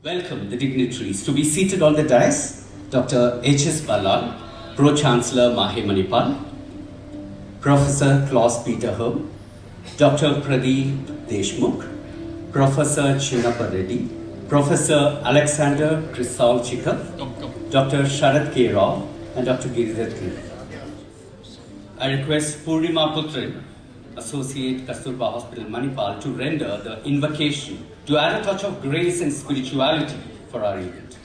Welcome the dignitaries to be seated on the dais. Dr. H.S. Ballal, Pro-Chancellor Mahe Manipal, Professor Klaus Peter Herm, Dr. Pradeep Deshmukh, Professor Chinnappa Reddy, Professor Alexander Krisalchikar, Dr. Sharad K. Rao, and Dr. Giridhar K. I request Purnima Putran, Associate Kasturba Hospital Manipal, to render the invocation to add a touch of grace and spirituality for our event.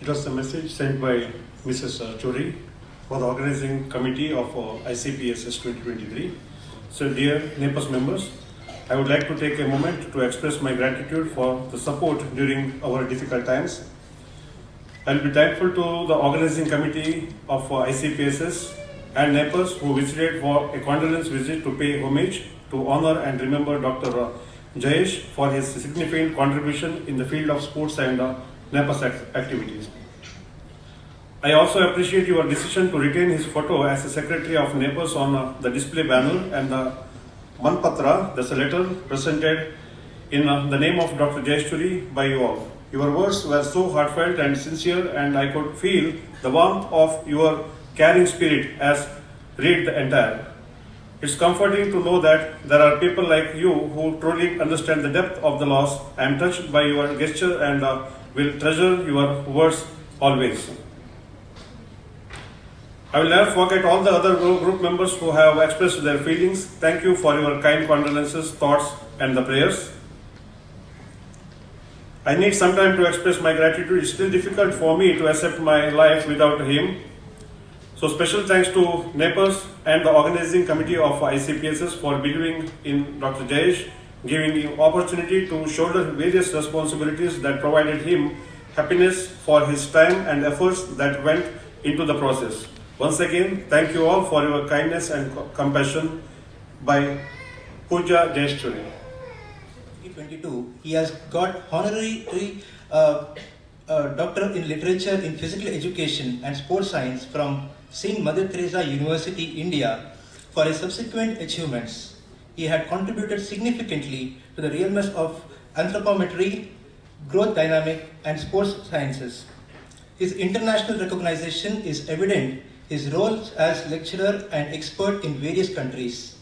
It was a message sent by Mrs. Chori for the organizing committee of ICPESS 2023. So dear NAPESS members, I would like to take a moment to express my gratitude for the support during our difficult times. I will be thankful to the organizing committee of ICPESS and NAPESS who visited for a condolence visit to pay homage, to honor and remember Dr. Jayesh for his significant contribution in the field of sports and NAPESS activities. I also appreciate your decision to retain his photo as a secretary of NAPESS on the display banner and the Manpatra, that's a letter presented in the name of Dr. Jayesh by you all. Your words were so heartfelt and sincere, and I could feel the warmth of your caring spirit as read the entire. It's comforting to know that there are people like you who truly understand the depth of the loss. I am touched by your gesture and will treasure your words always. I will never forget all the other group members who have expressed their feelings. Thank you for your kind condolences, thoughts, and the prayers. I need some time to express my gratitude. It's still difficult for me to accept my life without him. So special thanks to NAPESS and the organizing committee of ICPESS for believing in Dr. Jayesh, giving him opportunity to shoulder various responsibilities that provided him happiness for his time and efforts that went into the process. Once again, thank you all for your kindness and compassion. By Pooja Jayesh. 2022, he has got honorary Doctor in Literature in Physical Education and Sports Science from St. Mother Teresa University, India, for his subsequent achievements. He had contributed significantly to the realms of anthropometry, growth dynamic, and sports sciences. His international recognition is evident. His role as lecturer and expert in various countries.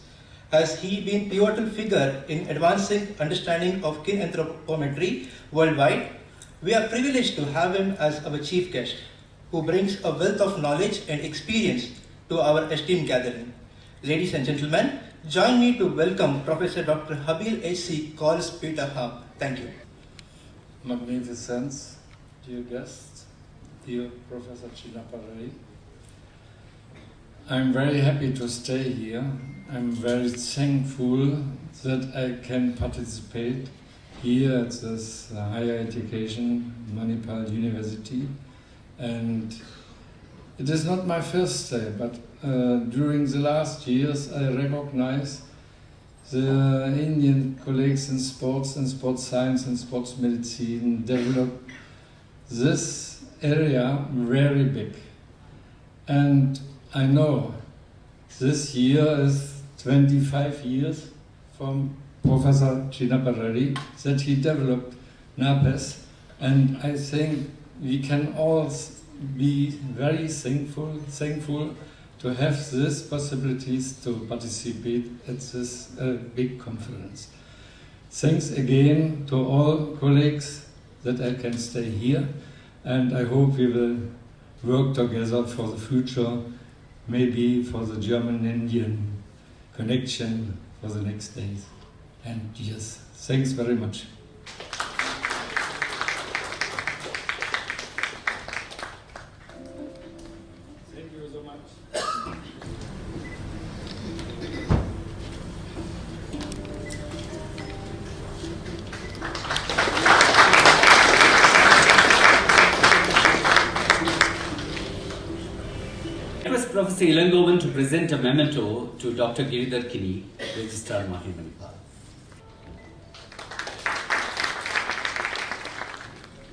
Has he been pivotal figure in advancing understanding of kin anthropometry worldwide? We are privileged to have him as our chief guest, who brings a wealth of knowledge and experience to our esteemed gathering. Ladies and gentlemen, join me to welcome Professor Dr. Habil H.C. Klaus Peter Herm. Thank you. Magnificence, dear guests, dear Professor Chinnappa Reddy. I'm very happy to stay here. I'm very thankful that I can participate here at this higher education, Manipal University. And it is not my first day, but during the last years I recognize the Indian colleagues in sports and sports science and sports medicine developed this area very big. And I know this year is 25 years from Professor Chinnappa Reddy that he developed NAPESS, and I think we can all be very thankful to have these possibilities to participate at this big conference. Thanks again to all colleagues that I can stay here, and I hope we will work together for the future, maybe for the German-Indian connection for the next days and years. Thanks very much. Thank you so much. I request Professor Ilangovan to present a memento to Dr. Giridhar Kini, Registrar Mahimanipal.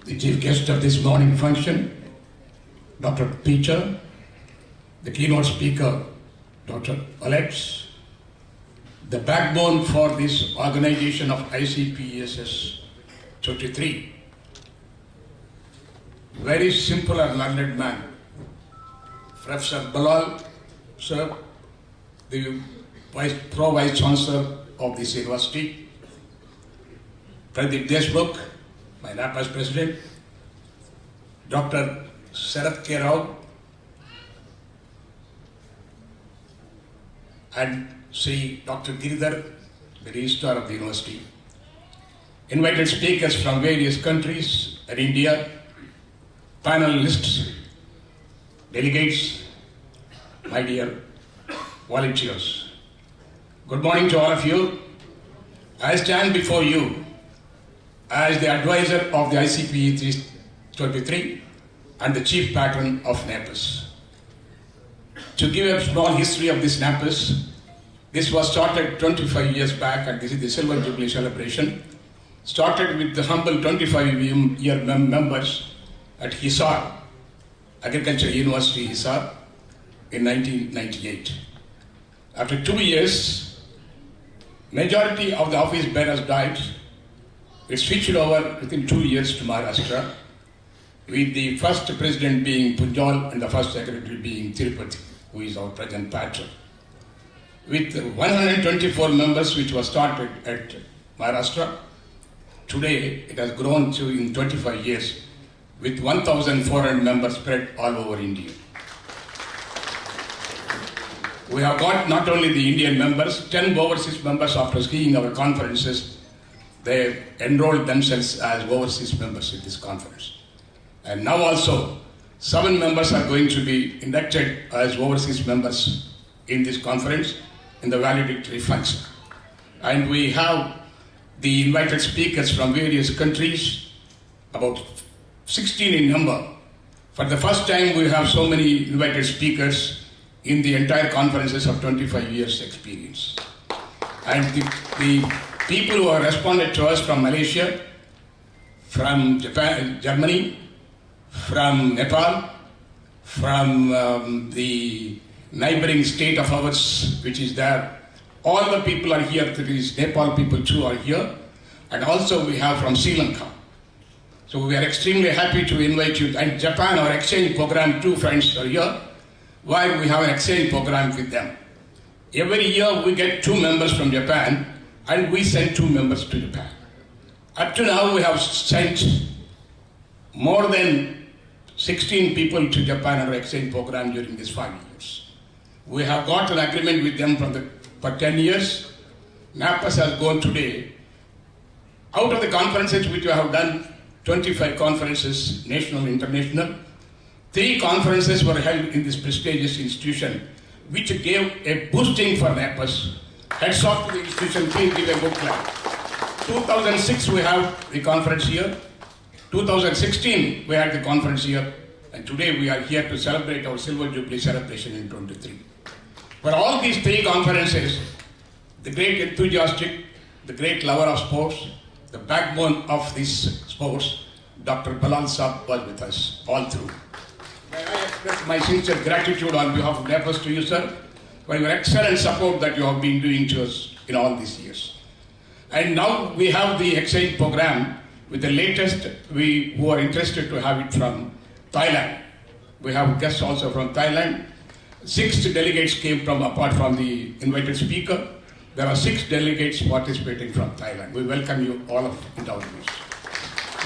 The chief guest of this morning function, Dr. Peter, the keynote speaker, Dr. Alex, the backbone for this organization of ICPESS 23. Very simple and learned man. Professor Balal, sir, the Pro-Vice Chancellor of this university, Pradeep Deshmukh, my NAPAS President, Dr. Sarath K. Rao, and Sri Dr. Giridhar, the Registrar of the University. Invited speakers from various countries and India, panelists, delegates, my dear volunteers. Good morning to all of you. I stand before you as the advisor of the ICPE 23 and the chief patron of NAPAS. To give a small history of this NAPAS, this was started 25 years back, and this is the Silver Jubilee celebration. Started with the humble 25-year members at Hisar, Agriculture University Hisar, in 1998. After 2 years, majority of the office bearers died. It switched over within 2 years to Maharashtra, with the first president being Punjal and the first secretary being Tirupati, who is our present patron. With 124 members, which was started at Maharashtra, today it has grown to, in 25 years, with 1,400 members spread all over India. We have got not only the Indian members, 10 overseas members after seeing our conferences, they enrolled themselves as overseas members in this conference. And now also, 7 members are going to be inducted as overseas members in this conference in the valedictory function. And we have the invited speakers from various countries, about 16 in number. For the first time, we have so many invited speakers in the entire conferences of 25 years experience. And the people who have responded to us from Malaysia, from Japan, Germany, from Nepal, from the neighboring state of ours, which is there. All the people are here. These Nepal people too are here. And also we have from Sri Lanka. So we are extremely happy to invite you. And Japan, our exchange program, 2 friends are here, where we have an exchange program with them. Every year we get 2 members from Japan, and we send 2 members to Japan. Up to now we have sent more than 16 people to Japan on our exchange program during these 5 years. We have got an agreement with them for 10 years. NAPAS has gone today. Out of the conferences which we have done, 25 conferences, national, international, 3 conferences were held in this prestigious institution, which gave a boosting for NAPAS. Heads off to the institution, please give a good clap. 2006 we have the conference here. 2016 we had the conference here. And today we are here to celebrate our Silver Jubilee celebration in 23. For all these 3 conferences, the great enthusiastic, the great lover of sports, the backbone of these sports, Dr. Balal Saab was with us all through. May I express my sincere gratitude on behalf of NAPAS to you, sir, for your excellent support that you have been doing to us in all these years. And now we have the exchange program with the latest, who are interested to have it from Thailand. We have guests also from Thailand. 6 delegates came from, apart from the invited speaker, there are 6 delegates participating from Thailand. We welcome you all into our midst.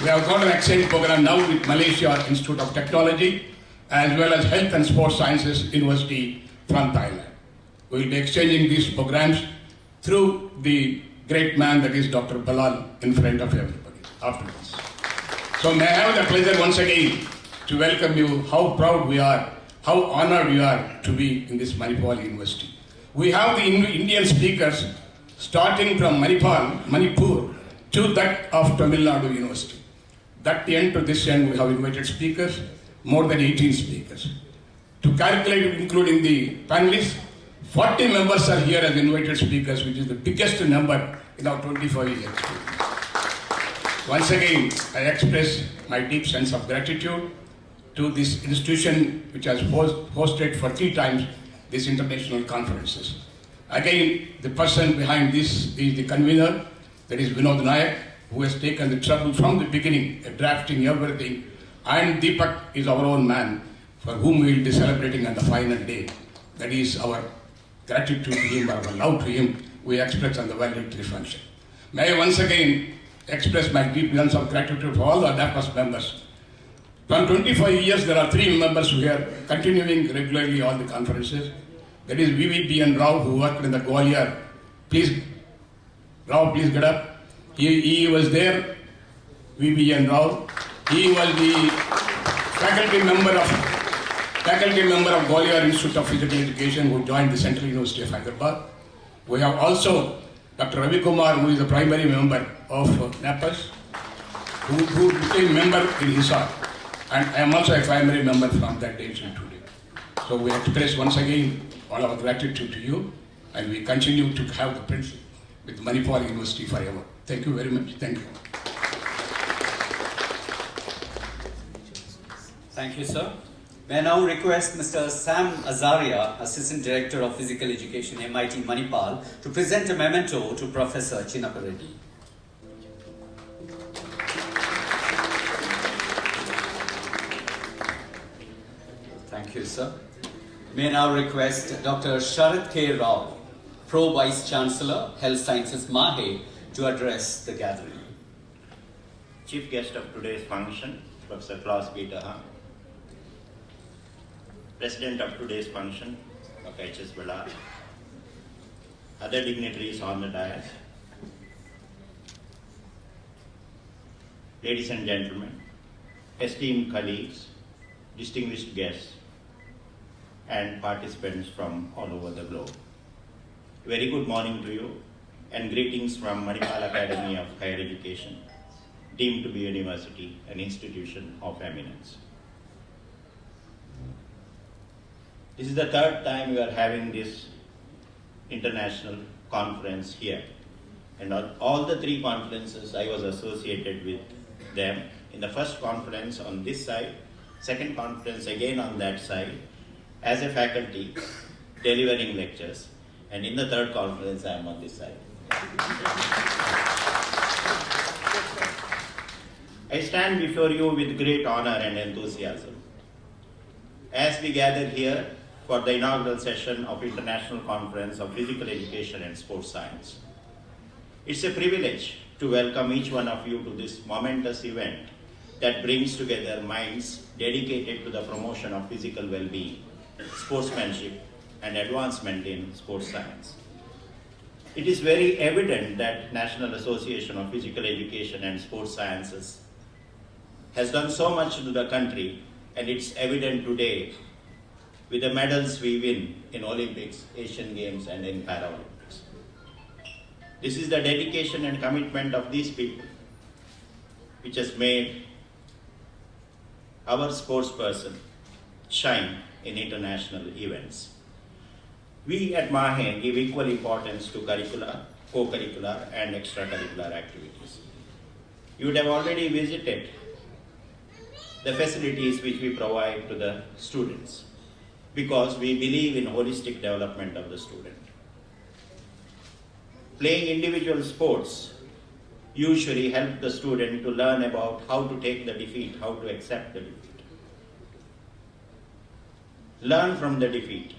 We have got an exchange program now with Malaysia Institute of Technology, as well as Health and Sports Sciences University from Thailand. We will be exchanging these programs through the great man that is Dr. Balal in front of everybody after this. So may I have the pleasure once again to welcome you, how proud we are, how honored we are to be in this Manipal University. We have the Indian speakers starting from Manipur, to that of Tamil Nadu University. That end to this end, we have invited speakers, more than 18 speakers. To calculate, including the panelists, 40 members are here as invited speakers, which is the biggest number in our 25 years experience. Once again, I express my deep sense of gratitude to this institution which has hosted for 3 times these international conferences. Again, the person behind this is the convener, that is Vinod Nayak, who has taken the trouble from the beginning, drafting everything, and Deepak is our own man, for whom we will be celebrating on the final day. That is our gratitude to him, our love to him, we express on the valedictory function. May I once again express my deep sense of gratitude for all the ICPESS members. From 25 years, there are 3 members who are continuing regularly all the conferences. That is VVPN Rao, who worked in the Gwalior. Please, Rao, please get up. He was there, VVN Rao. He was the faculty member of Gwalior Institute of Physical Education, who joined the Central University of Hyderabad. We have also Dr. Ravi Kumar, who is the primary member of NAPES, who became member in Hisar. And I am also a primary member from that day till today. So we express once again all our gratitude to you, and we continue to have the friendship with Manipal University forever. Thank you very much. Thank you. Thank you, sir. May I now request Mr. Sam Azaria, Assistant Director of Physical Education, MIT Manipal, to present a memento to Professor Chinnappa Reddy. Thank you, sir. May I now request Dr. Sharat K. Rao, Pro Vice Chancellor, Health Sciences, MAHE, to address the gathering. Chief guest of today's function, Professor Klaus-Peter Hahn. President of today's function, Dr. H.S. Balal. Other dignitaries on the dais. Ladies and gentlemen, esteemed colleagues, distinguished guests, and participants from all over the globe. Very good morning to you, and greetings from Manipal Academy of Higher Education, deemed to be a university, an institution of eminence. This is the 3rd time we are having this international conference here. And all the 3 conferences I was associated with them. In the first conference on this side, second conference again on that side, as a faculty delivering lectures, and in the 3rd conference I am on this side. I stand before you with great honor and enthusiasm as we gather here for the inaugural session of International Conference of Physical Education and Sports Science. It's a privilege to welcome each one of you to this momentous event that brings together minds dedicated to the promotion of physical well-being, sportsmanship, and advancement in sports science. It is very evident that National Association of Physical Education and Sports Sciences has done so much to the country, and it's evident today with the medals we win in Olympics, Asian Games, and in Paralympics. This is the dedication and commitment of these people which has made our sportsperson shine in international events. We at MAHE give equal importance to curricular, co-curricular, and extracurricular activities. You would have already visited the facilities which we provide to the students, because we believe in holistic development of the student. Playing individual sports usually help the student to learn about how to take the defeat, how to accept the defeat. Learn from the defeat,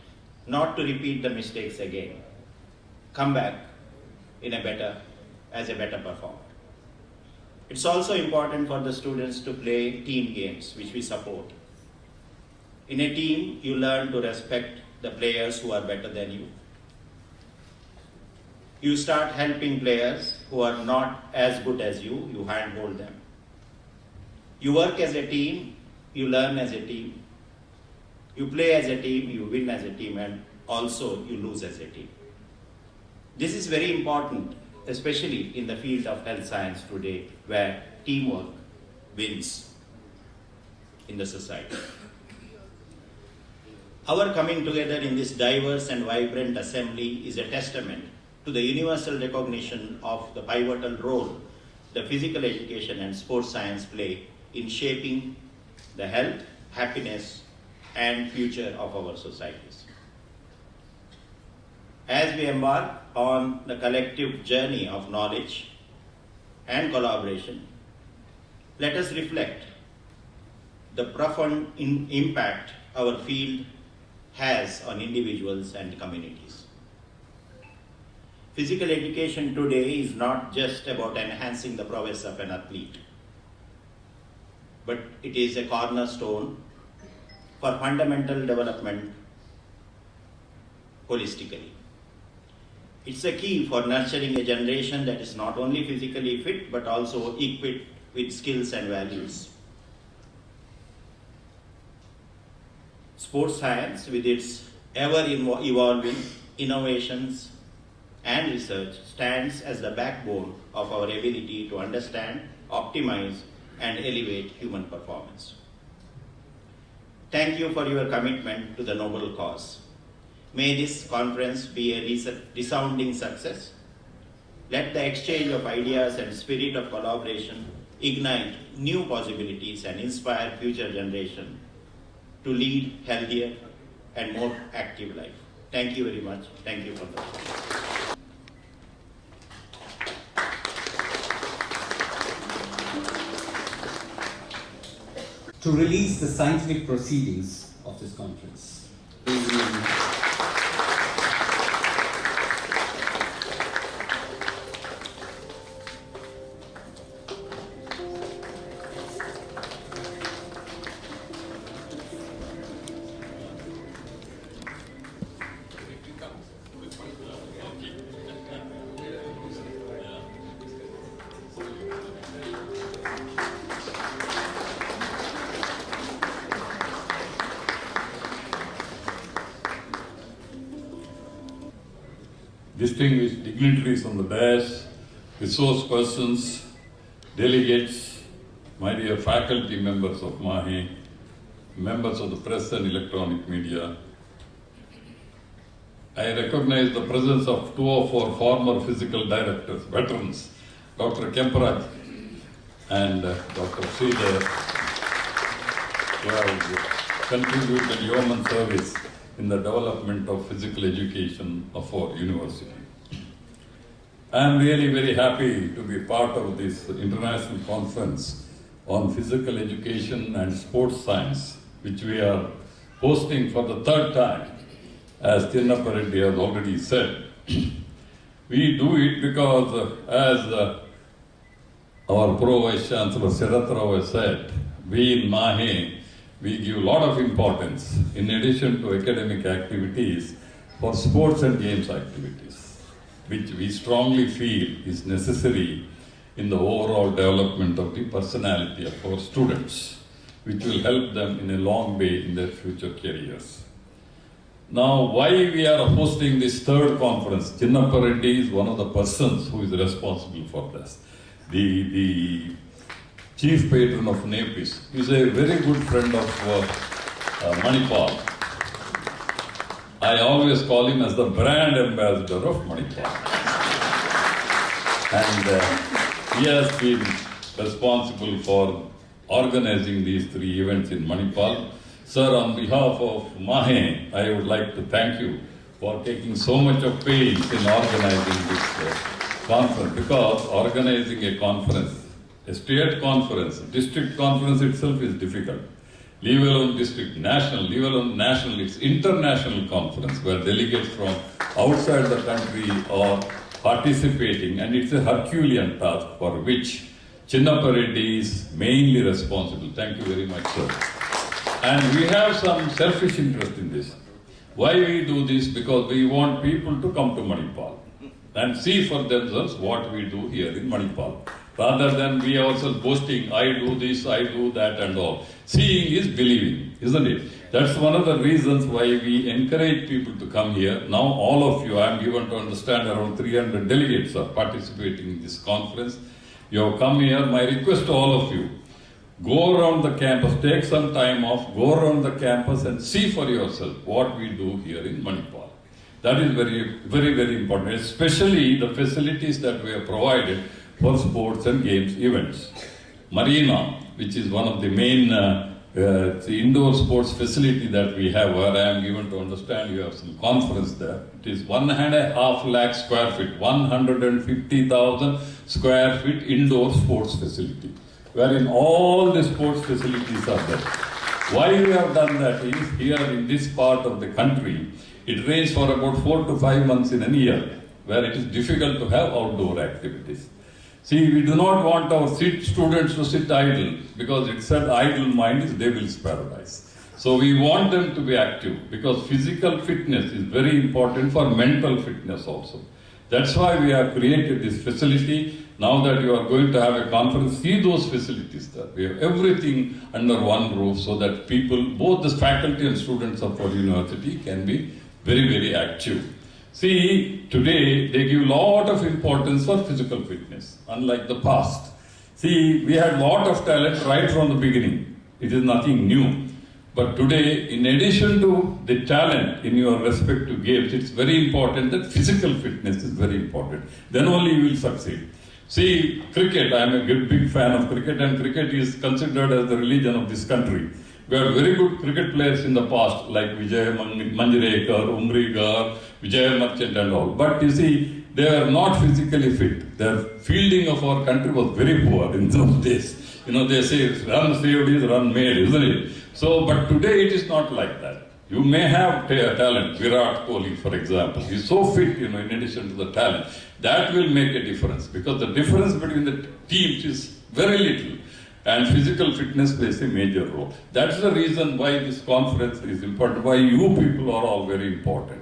not to repeat the mistakes again. Come back as a better performer. It's also important for the students to play team games, which we support. In a team, you learn to respect the players who are better than you. You start helping players who are not as good as you handhold them. You work as a team, you learn as a team. You play as a team, you win as a team, and also you lose as a team. This is very important, especially in the field of health science today, where teamwork wins in the society. Our coming together in this diverse and vibrant assembly is a testament to the universal recognition of the pivotal role the physical education and sports science play in shaping the health, happiness, and future of our societies. As we embark on the collective journey of knowledge and collaboration, let us reflect the profound impact our field has on individuals and communities. Physical education today is not just about enhancing the prowess of an athlete, but it is a cornerstone for fundamental development holistically. It's a key for nurturing a generation that is not only physically fit but also equipped with skills and values. Sports science, with its ever-evolving innovations and research, stands as the backbone of our ability to understand, optimize, and elevate human performance. Thank you for your commitment to the noble cause. May this conference be a resounding success. Let the exchange of ideas and spirit of collaboration ignite new possibilities and inspire future generations to lead healthier and more active life. Thank you very much. Thank you for that. To release the scientific proceedings of this conference. Distinguished dignitaries on the dais, resource persons, delegates, my dear faculty members of MAHE, members of the press and electronic media, I recognize the presence of two of our former physical directors, veterans, Dr. Kemparaj and Dr. Sridhar, who have contributed yeoman service in the development of physical education of our university. I am really very happy to be part of this international conference on physical education and sports science, which we are hosting for the third time, as Chinnappa Reddy has already said. We do it because, as our Pro Vice Chancellor Sharath Rao has said, we in MAHE, we give a lot of importance, in addition to academic activities, for sports and games activities, which we strongly feel is necessary in the overall development of the personality of our students, which will help them in a long way in their future careers. Now, why we are hosting this third conference? Chinnappa Reddy is one of the persons who is responsible for this. The chief patron of NAPIS is a very good friend of Manipal. I always call him as the brand ambassador of Manipal. And he has been responsible for organizing these three events in Manipal. Sir, on behalf of MAHE, I would like to thank you for taking so much of pains in organizing this conference, because organizing a conference, a state conference, district conference itself is difficult. Leave alone district, national, leave alone national, it's international conference where delegates from outside the country are participating, and it's a Herculean task for which Chinnappa Reddy is mainly responsible. Thank you very much, sir. And we have some selfish interest in this. Why we do this? Because we want people to come to Manipal. and see for themselves what we do here in Manipal. Rather than we ourselves boasting, I do this, I do that and all. Seeing is believing, isn't it? That's one of the reasons why we encourage people to come here. Now all of you, I am given to understand around 300 delegates are participating in this conference. You have come here, my request to all of you, go around the campus, take some time off, go around the campus and see for yourself what we do here in Manipal. That is very, very, very important, especially the facilities that we have provided for sports and games events. Marina, which is one of the main the indoor sports facility that we have, where I am given to understand you have some conference there. It is 1.5 lakh square feet, 150,000 square feet indoor sports facility, wherein all the sports facilities are there. Why we have done that is, here in this part of the country, it rains for about 4 to 5 months in a year, where it is difficult to have outdoor activities. See, we do not want our students to sit idle, because it said idle mind is devil's paradise. So we want them to be active, because physical fitness is very important for mental fitness also. That's why we have created this facility. Now that you are going to have a conference, see those facilities there. We have everything under one roof so that people, both the faculty and students of our university, can be very, very active. See, today they give a lot of importance for physical fitness, unlike the past. See, we had a lot of talent right from the beginning. It is nothing new. But today, in addition to the talent in your respective games, it's very important that physical fitness is very important. Then only you will succeed. See, cricket, I am a big fan of cricket, and cricket is considered as the religion of this country. We had very good cricket players in the past, like Vijay Manjrekar, Umrigar, Vijay Merchant and all. But you see, they are not physically fit. Their fielding of our country was very poor in those days. You know, they say run saved is run made, isn't it? So, but today it is not like that. You may have talent, Virat Kohli, for example. He is so fit, you know, in addition to the talent. That will make a difference, because the difference between the teams is very little. And physical fitness plays a major role. That's the reason why this conference is important, why you people are all very important.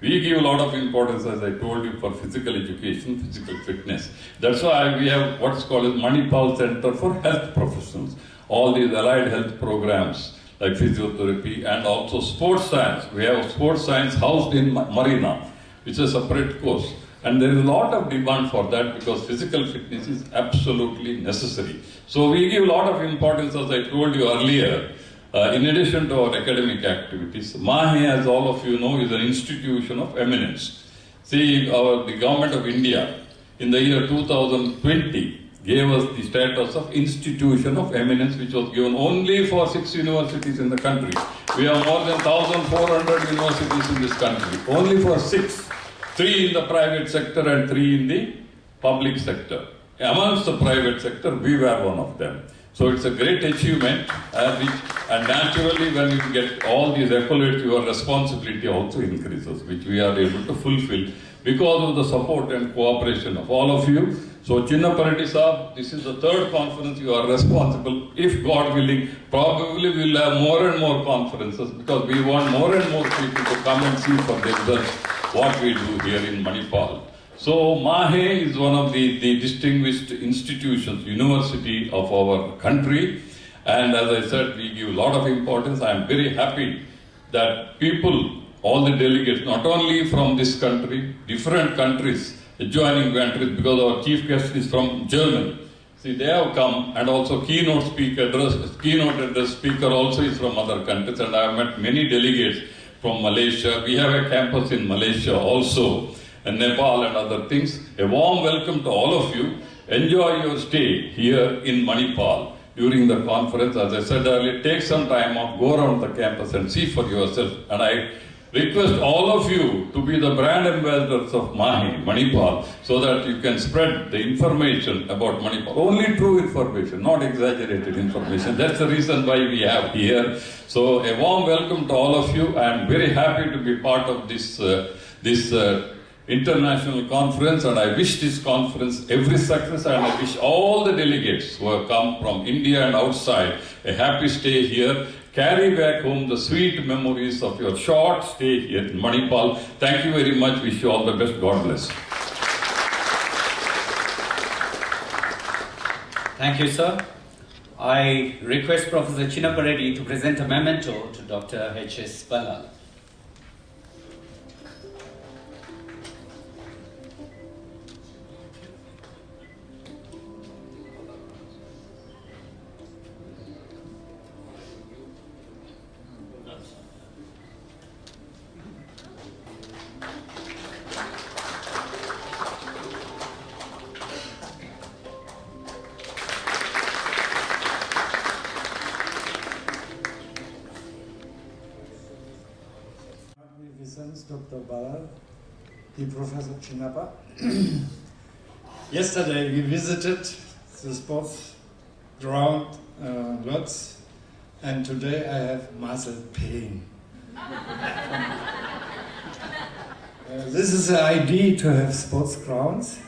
We give a lot of importance, as I told you, for physical education, physical fitness. That's why we have what's called as Manipal Center for Health Professionals. All these allied health programs like physiotherapy and also sports science. We have sports science housed in Marina, which is a separate course. And there is a lot of demand for that, because physical fitness is absolutely necessary. So we give a lot of importance, as I told you earlier, in addition to our academic activities. MAHE, as all of you know, is an institution of eminence. See, the government of India in the year 2020 gave us the status of institution of eminence, which was given only for 6 universities in the country. We have more than 1,400 universities in this country, only for 6. 3 in the private sector and 3 in the public sector. Amongst the private sector, we were one of them. So it's a great achievement, and naturally when you get all these accolades, your responsibility also increases, which we are able to fulfill because of the support and cooperation of all of you. So Chinnaparati Saab, this is the 3rd conference you are responsible. If God willing, probably we will have more and more conferences, because we want more and more people to come and see for themselves what we do here in Manipal. So MAHE is one of the distinguished institutions, university of our country. And as I said, we give a lot of importance. I am very happy that people, all the delegates, not only from this country, different countries, adjoining countries, because our chief guest is from Germany. See, they have come, and also keynote address speaker also is from other countries, and I have met many delegates from Malaysia. We have a campus in Malaysia also, and Nepal and other things. A warm welcome to all of you. Enjoy your stay here in Manipal during the conference. As I said earlier, take some time off, go around the campus and see for yourself. And I request all of you to be the brand ambassadors of MAHE, Manipal, so that you can spread the information about Manipal. Only true information, not exaggerated information. That's the reason why we have here. So a warm welcome to all of you. I am very happy to be part of this international conference, and I wish this conference every success, and I wish all the delegates who have come from India and outside a happy stay here. Carry back home the sweet memories of your short stay here in Manipal. Thank you very much. Wish you all the best. God bless. Thank you, sir. I request Professor Chinnappa Reddy to present a memento to Dr. H.S. Ballal. Magnificence, Dr. Ballal, the Professor Chinnappa. Yesterday we visited the sports ground lots, and today I have muscle pain. This is the idea to have sports grounds,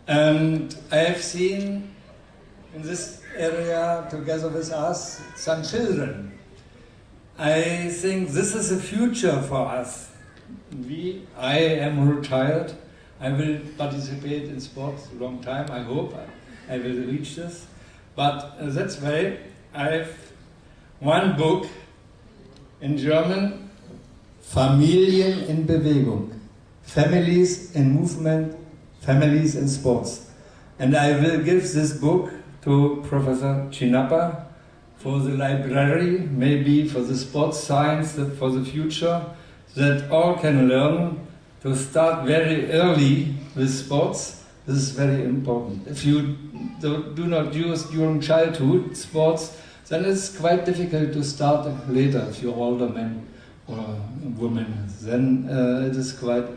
and I have seen in this area together with us some children. I think this is the future for us. I am retired. I will participate in sports a long time. I hope I will reach this. But that's why I have one book in German, Familien in Bewegung, Families in Movement, Families in Sports. And I will give this book to Professor Chinnappa for the library, maybe for the sports science, for the future, that all can learn to start very early with sports. This is very important. If you do not use during childhood sports, then it's quite difficult to start later if you're older man or woman. Then it is quite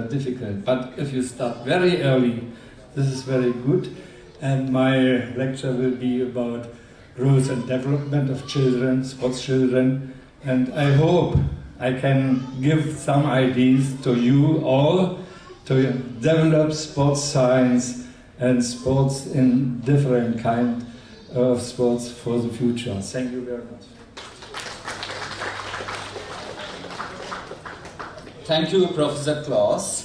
difficult. But if you start very early, this is very good. And my lecture will be about growth and development of children, sports children, and I hope I can give some ideas to you all to develop sports science and sports in different kind of sports for the future. Thank you very much. Thank you, Professor Claus.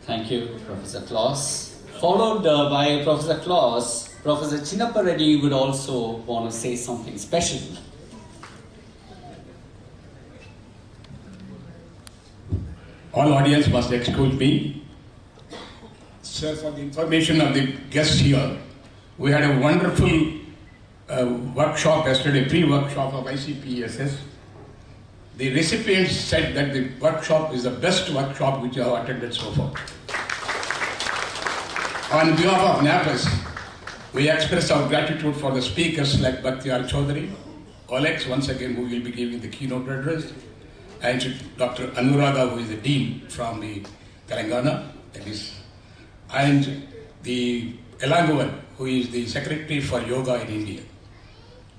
Thank you, Professor Claus. Followed by Professor Claus, Professor Chinnappa Reddy would also want to say something special. All audience must excuse me. Sir, for the information of the guests here, we had a wonderful workshop yesterday, pre-workshop of ICPESS. The recipients said that the workshop is the best workshop which I have attended so far. On behalf of NAPESS, we express our gratitude for the speakers like Bhaktiar Chaudhary, Alex, once again, who will be giving the keynote address, and to Dr. Anuradha, who is the Dean from the Telangana, that is, and the Elangovan, who is the Secretary for Yoga in India.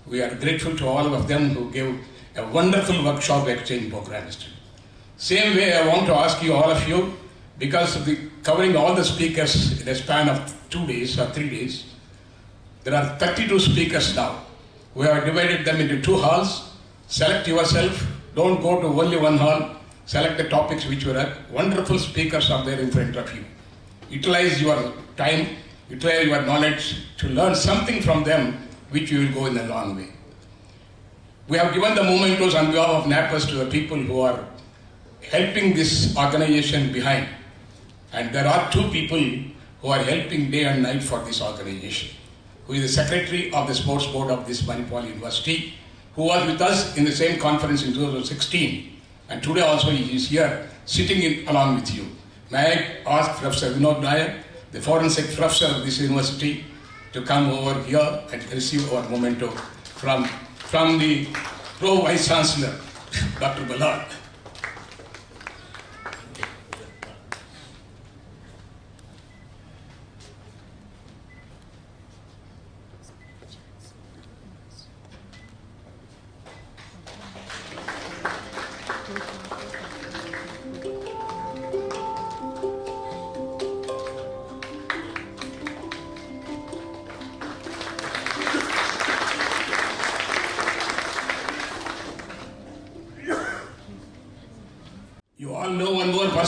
We are grateful to all of them who gave a wonderful workshop exchange program yesterday. Same way, I want to ask you, all of you, because of the covering all the speakers in a span of 2 days or 3 days, there are 32 speakers now. We have divided them into 2 halls. Select yourself. Don't go to only one hall. Select the topics which you like. Wonderful speakers are there in front of you. Utilize your time, utilize your knowledge to learn something from them which you will go in a long way. We have given the mementos on behalf of NAPESS to the people who are helping this organization behind. And there are 2 people who are helping day and night for this organization, who is the Secretary of the Sports Board of this Manipal University, who was with us in the same conference in 2016. And today also he is here, sitting in along with you. May I ask Professor Vinod Nayak, the forensic professor of this university, to come over here and receive our memento from the Pro Vice Chancellor, Dr. Ballal.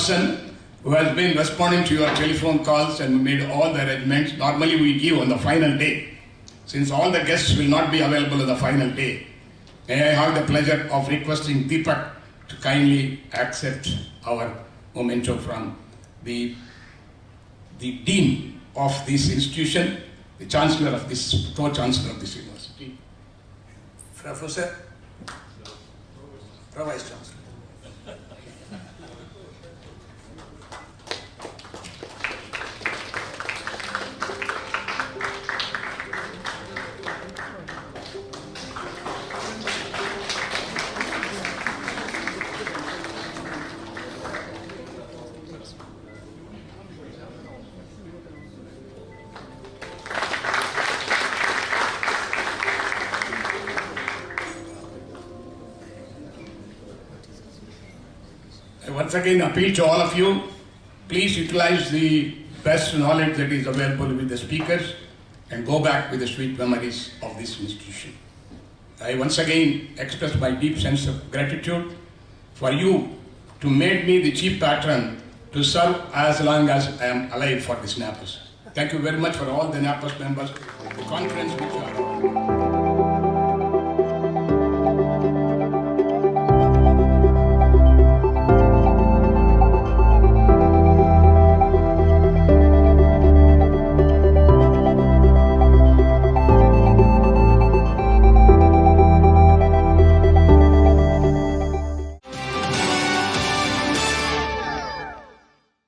person who has been responding to your telephone calls and made all the arrangements. Normally we give on the final day. Since all the guests will not be available on the final day, may I have the pleasure of requesting Deepak to kindly accept our memento from the Dean of this institution, the Chancellor of this, Co-Chancellor of this university. Professor, Vice Chancellor. I once again appeal to all of you, please utilize the best knowledge that is available with the speakers and go back with the sweet memories of this institution. I once again express my deep sense of gratitude for you to make me the chief patron to serve as long as I am alive for this NAPESS. Thank you very much for all the NAPESS members, the conference which are.